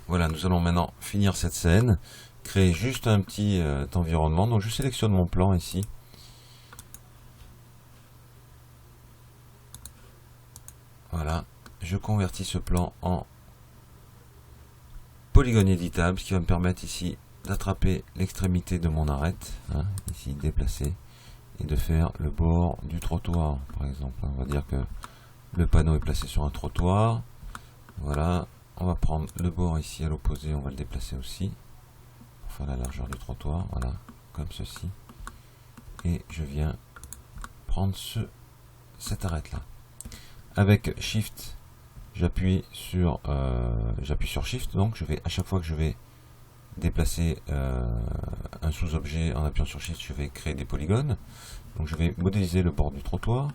Voilà, nous allons maintenant finir cette scène, créer juste un petit environnement. Donc je sélectionne mon plan ici. Voilà, je convertis ce plan en polygone éditable, ce qui va me permettre ici d'attraper l'extrémité de mon arête, hein, ici déplacer, et de faire le bord du trottoir, par exemple. On va dire que le panneau est placé sur un trottoir. Voilà, on va prendre le bord ici à l'opposé, on va le déplacer aussi, pour faire la largeur du trottoir, voilà, comme ceci. Et je viens prendre cette arête là. Avec Shift, j'appuie sur Shift, donc je vais à chaque fois que je vais déplacer un sous-objet en appuyant sur Shift, je vais créer des polygones. Donc je vais modéliser le bord du trottoir.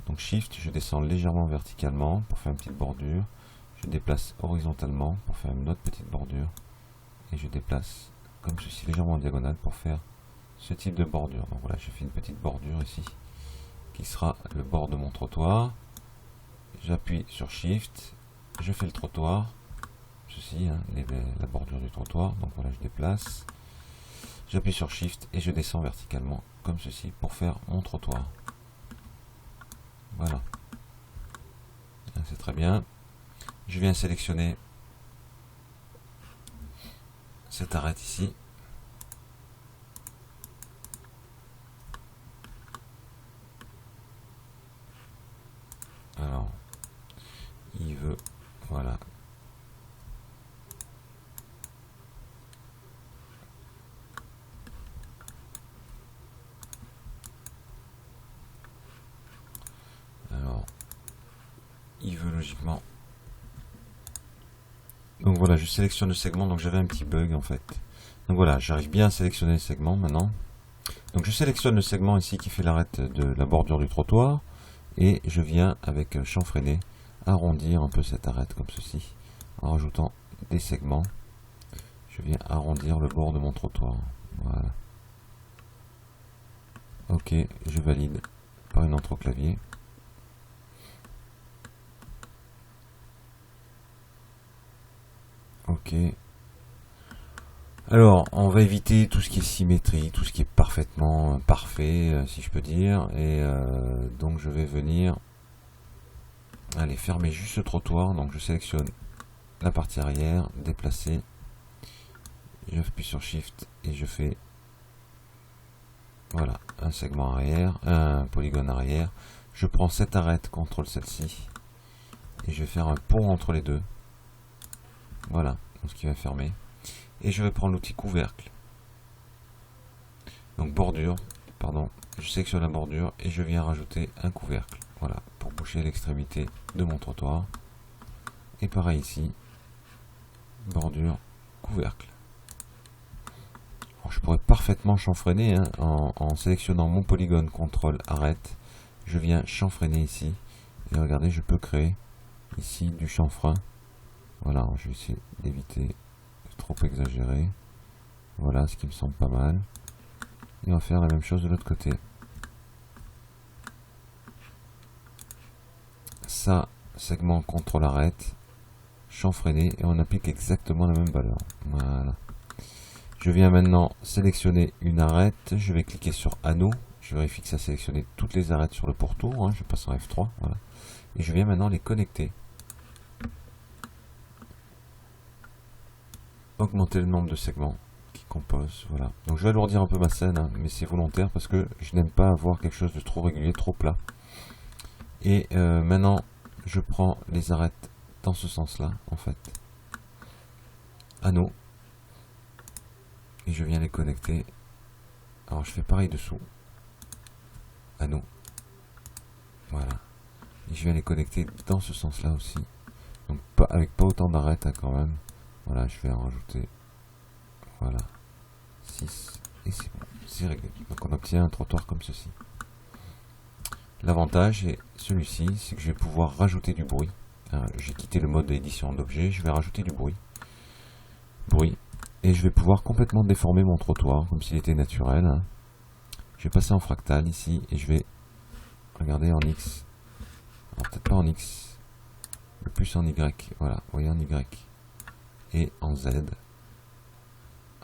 Donc Shift, je descends légèrement verticalement pour faire une petite bordure. Je déplace horizontalement pour faire une autre petite bordure. Et je déplace comme ceci légèrement en diagonale pour faire ce type de bordure. Donc voilà, je fais une petite bordure ici qui sera le bord de mon trottoir. J'appuie sur Shift, je fais le trottoir, ceci, hein, la bordure du trottoir. Donc voilà, je déplace, j'appuie sur Shift et je descends verticalement comme ceci pour faire mon trottoir. Voilà, c'est très bien. Je viens sélectionner cette arête ici. Alors, il veut, voilà. Alors, il veut logiquement. Donc voilà, je sélectionne le segment, donc j'avais un petit bug en fait. Donc voilà, j'arrive bien à sélectionner le segment maintenant. Donc je sélectionne le segment ici qui fait l'arête de la bordure du trottoir. Et je viens avec chanfreiner arrondir un peu cette arête comme ceci. En rajoutant des segments, je viens arrondir le bord de mon trottoir. Voilà. Ok, je valide par une entrée au clavier. Ok. Alors, on va éviter tout ce qui est symétrie, tout ce qui est parfaitement parfait, si je peux dire. Et donc, je vais venir fermer juste ce trottoir. Donc, je sélectionne la partie arrière, déplacer. J'appuie sur Shift et je fais voilà un segment arrière, un polygone arrière. Je prends cette arête, contrôle celle-ci, et je vais faire un pont entre les deux. Voilà, donc ce qui va fermer. Et je vais prendre l'outil couvercle. Donc bordure, pardon, je sélectionne la bordure et je viens rajouter un couvercle. Voilà, pour boucher l'extrémité de mon trottoir. Et pareil ici, bordure, couvercle. Alors, je pourrais parfaitement chanfreiner hein, en sélectionnant mon polygone contrôle arrête. Je viens chanfreiner ici. Et regardez, je peux créer ici du chanfrein. Voilà, je vais essayer d'éviter de trop exagérer. Voilà, ce qui me semble pas mal. Et on va faire la même chose de l'autre côté. Ça, segment contrôle arrête, chanfreiner, et on applique exactement la même valeur. Voilà. Je viens maintenant sélectionner une arête. Je vais cliquer sur anneau. Je vérifie que ça a sélectionné toutes les arêtes sur le pourtour. Hein. Je passe en F3. Voilà. Et je viens maintenant les connecter. Augmenter le nombre de segments qui composent. Voilà. Donc je vais alourdir un peu ma scène, hein, mais c'est volontaire parce que je n'aime pas avoir quelque chose de trop régulier, trop plat. Et maintenant, je prends les arêtes dans ce sens-là, en fait. Anneau. Et je viens les connecter. Alors je fais pareil dessous. Anneau. Voilà. Et je viens les connecter dans ce sens-là aussi. Donc pas, avec pas autant d'arêtes hein, quand même. Voilà, je vais en rajouter. Voilà. 6. Et c'est bon. C'est réglé. Donc on obtient un trottoir comme ceci. L'avantage est celui-ci, c'est que je vais pouvoir rajouter du bruit. J'ai quitté le mode d'édition d'objets, je vais rajouter du bruit. Et je vais pouvoir complètement déformer mon trottoir, comme s'il était naturel. Hein. Je vais passer en fractal ici, et je vais regarder en X. Alors peut-être pas en X, le plus en Y. Voilà, vous voyez en Y. et en Z.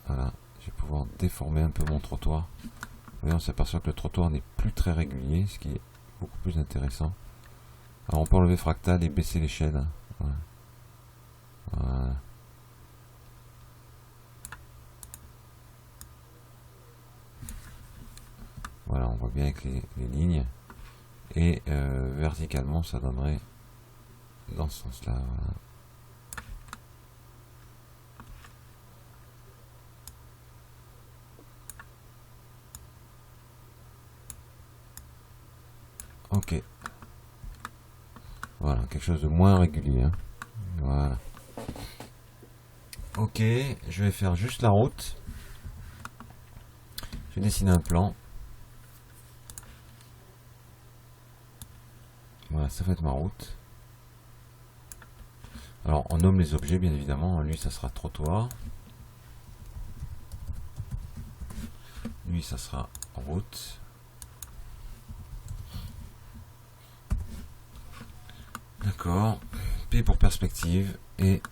Voilà, je vais pouvoir déformer un peu mon trottoir. Vous voyez, on s'aperçoit que le trottoir n'est plus très régulier, ce qui est beaucoup plus intéressant. Alors on peut enlever fractal et baisser l'échelle. Voilà. Voilà. Voilà, on voit bien avec les lignes. Et verticalement, ça donnerait dans ce sens-là. Voilà. Ok. Voilà, quelque chose de moins régulier. Hein. Voilà. Ok, je vais faire juste la route. Je vais dessiner un plan. Voilà, ça va être ma route. Alors, on nomme les objets, bien évidemment. Lui, ça sera trottoir. Lui, ça sera route. D'accord. P pour perspective. Et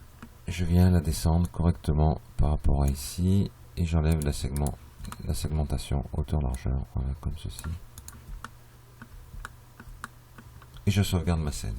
je viens la descendre correctement par rapport à ici. Et j'enlève la segmentation hauteur-largeur. Voilà, comme ceci. Et je sauvegarde ma scène.